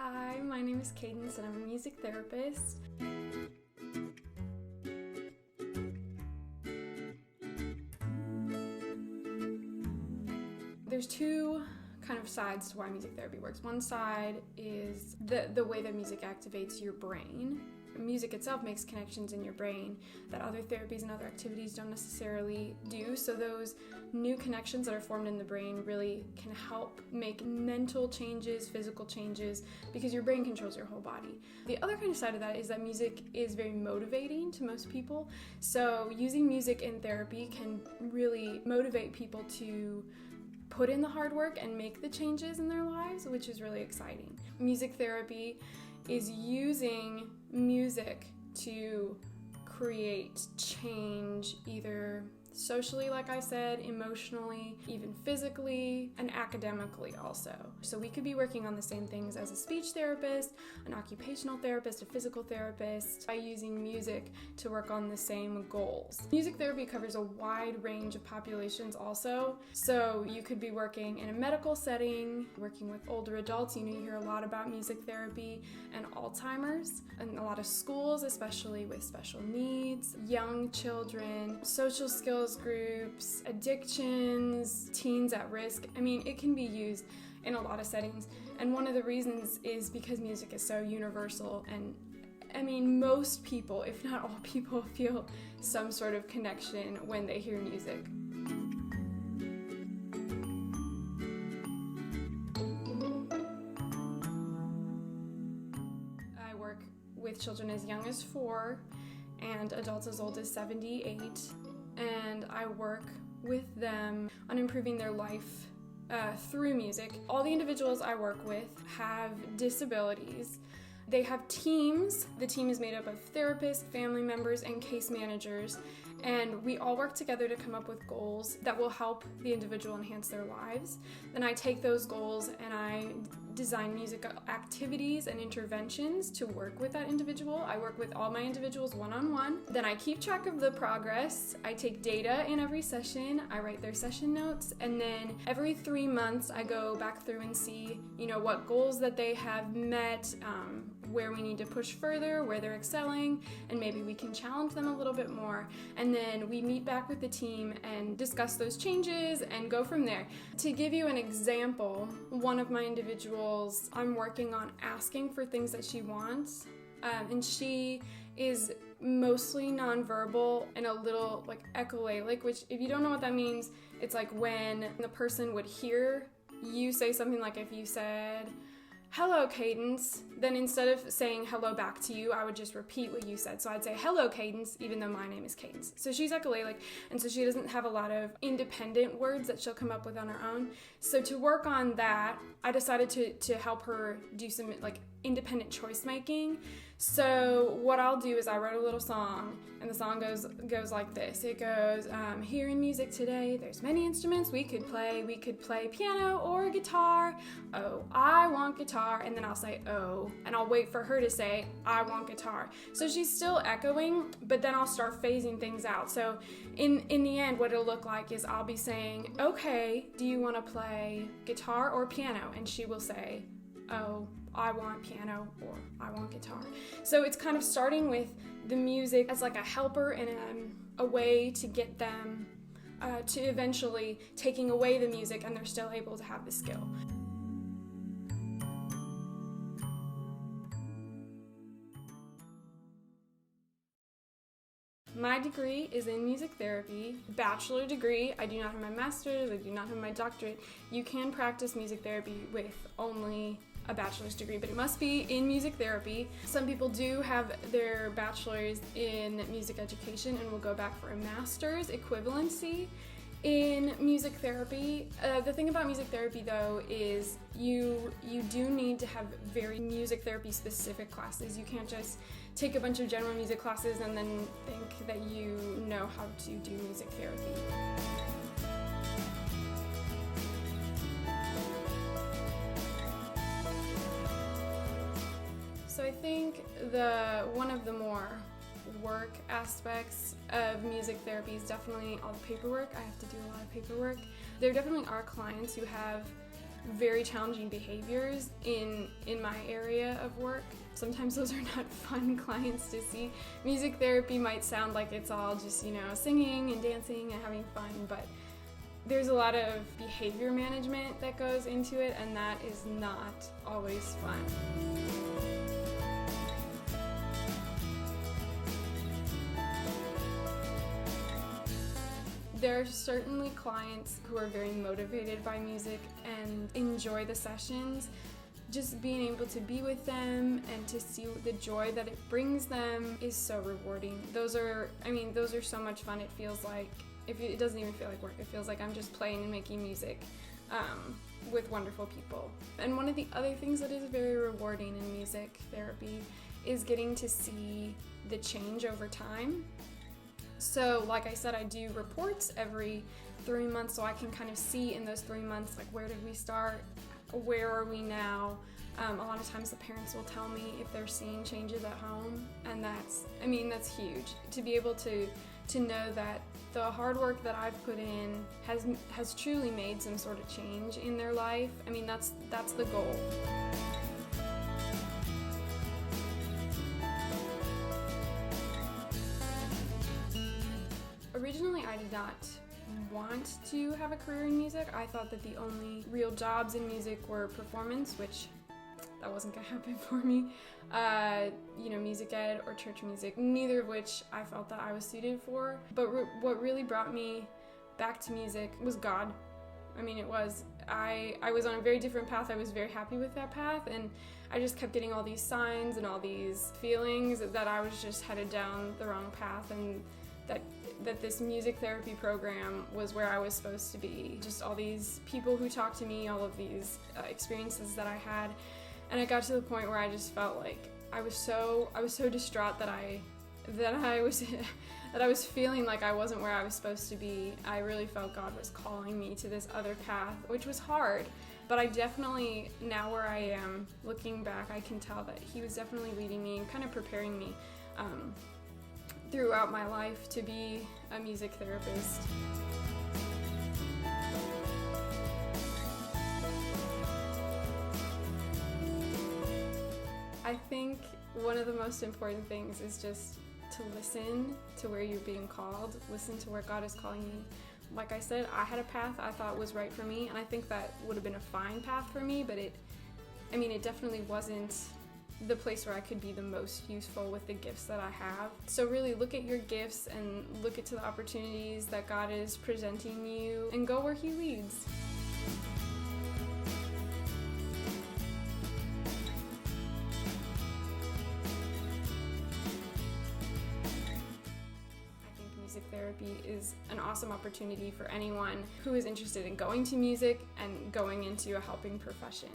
Hi, my name is Cadence and I'm a music therapist. There's two kind of sides to why music therapy works. One side is the way that music activates your brain. Music itself makes connections in your brain that other therapies and other activities don't necessarily do. So those new connections that are formed in the brain really can help make mental changes, physical changes, because your brain controls your whole body. The other kind of side of that is that music is very motivating to most people. So using music in therapy can really motivate people to put in the hard work and make the changes in their lives, which is really exciting. Music therapy is using music to create change, either socially, like I said, emotionally, even physically, and academically also. So we could be working on the same things as a speech therapist, an occupational therapist, a physical therapist, by using music to work on the same goals. Music therapy covers a wide range of populations also. So you could be working in a medical setting, working with older adults. You hear a lot about music therapy and Alzheimer's, and a lot of schools, especially with special needs, young children, social skills groups, addictions, teens at risk. I mean, it can be used in a lot of settings. And one of the reasons is because music is so universal. And I mean, most people, if not all people, feel some sort of connection when they hear music. I work with children as young as 4 and adults as old as 78. And I work with them on improving their life through music. All the individuals I work with have disabilities. They have teams. The team is made up of therapists, family members, and case managers, and we all work together to come up with goals that will help the individual enhance their lives. Then I take those goals and I design music activities and interventions to work with that individual. I work with all my individuals one-on-one. Then I keep track of the progress. I take data in every session. I write their session notes. And then every 3 months, I go back through and see, what goals that they have met, where we need to push further, where they're excelling, and maybe we can challenge them a little bit more. And then we meet back with the team and discuss those changes and go from there. To give you an example, one of my individuals, I'm working on asking for things that she wants, and she is mostly nonverbal and a little echolalic, which if you don't know what that means, it's like when the person would hear you say something, like if you said, "Hello, Cadence," then instead of saying hello back to you, I would just repeat what you said. So I'd say, "Hello, Cadence," even though my name is Cadence. So she's echolalic, and so she doesn't have a lot of independent words that she'll come up with on her own. So to work on that, I decided to help her do some independent choice making. So what I'll do is I wrote a little song, and the song goes like this. It goes, "Here in music today, there's many instruments we could play. We could play piano or guitar. Oh, I want guitar." And then I'll say, "Oh," and I'll wait for her to say, "I want guitar." So she's still echoing, but then I'll start phasing things out. So in the end, what it'll look like is I'll be saying, "Okay, do you want to play guitar or piano?" And she will say, "Oh, I want piano," or "I want guitar." So it's kind of starting with the music as like a helper and a way to get them to eventually taking away the music and they're still able to have the skill. My degree is in music therapy, bachelor degree. I do not have my master's, I do not have my doctorate. You can practice music therapy with only a bachelor's degree, but it must be in music therapy. Some people do have their bachelor's in music education and will go back for a master's equivalency in music therapy. The thing about music therapy though is you do need to have very music therapy specific classes. You can't just take a bunch of general music classes and then think that you know how to do music therapy. So I think one of the more work aspects of music therapy is definitely all the paperwork. I have to do a lot of paperwork. There definitely are clients who have very challenging behaviors in my area of work. Sometimes those are not fun clients to see. Music therapy might sound like it's all just, singing and dancing and having fun, but there's a lot of behavior management that goes into it, and that is not always fun. There are certainly clients who are very motivated by music and enjoy the sessions. Just being able to be with them and to see the joy that it brings them is so rewarding. Those are so much fun. It feels like, it doesn't even feel like work. It feels like I'm just playing and making music with wonderful people. And one of the other things that is very rewarding in music therapy is getting to see the change over time. So like I said, I do reports every 3 months, so I can kind of see in those 3 months, like, where did we start? Where are we now? A lot of times the parents will tell me if they're seeing changes at home, and that's huge. To be able to know that the hard work that I've put in has truly made some sort of change in their life. That's the goal. Originally, I did not want to have a career in music. I thought that the only real jobs in music were performance, which that wasn't gonna happen for me. Music ed or church music, neither of which I felt that I was suited for. But what really brought me back to music was God. It was. I was on a very different path. I was very happy with that path, and I just kept getting all these signs and all these feelings that I was just headed down the wrong path, and that this music therapy program was where I was supposed to be. Just all these people who talked to me, all of these experiences that I had, and it got to the point where I just felt like I was so distraught that I was feeling like I wasn't where I was supposed to be. I really felt God was calling me to this other path, which was hard, but I definitely, now where I am, looking back, I can tell that He was definitely leading me and kind of preparing me throughout my life to be a music therapist. I think one of the most important things is just to listen to where you're being called, listen to where God is calling you. Like I said, I had a path I thought was right for me, and I think that would have been a fine path for me, but it definitely wasn't the place where I could be the most useful with the gifts that I have. So really look at your gifts and look into the opportunities that God is presenting you and go where He leads. I think music therapy is an awesome opportunity for anyone who is interested in going to music and going into a helping profession.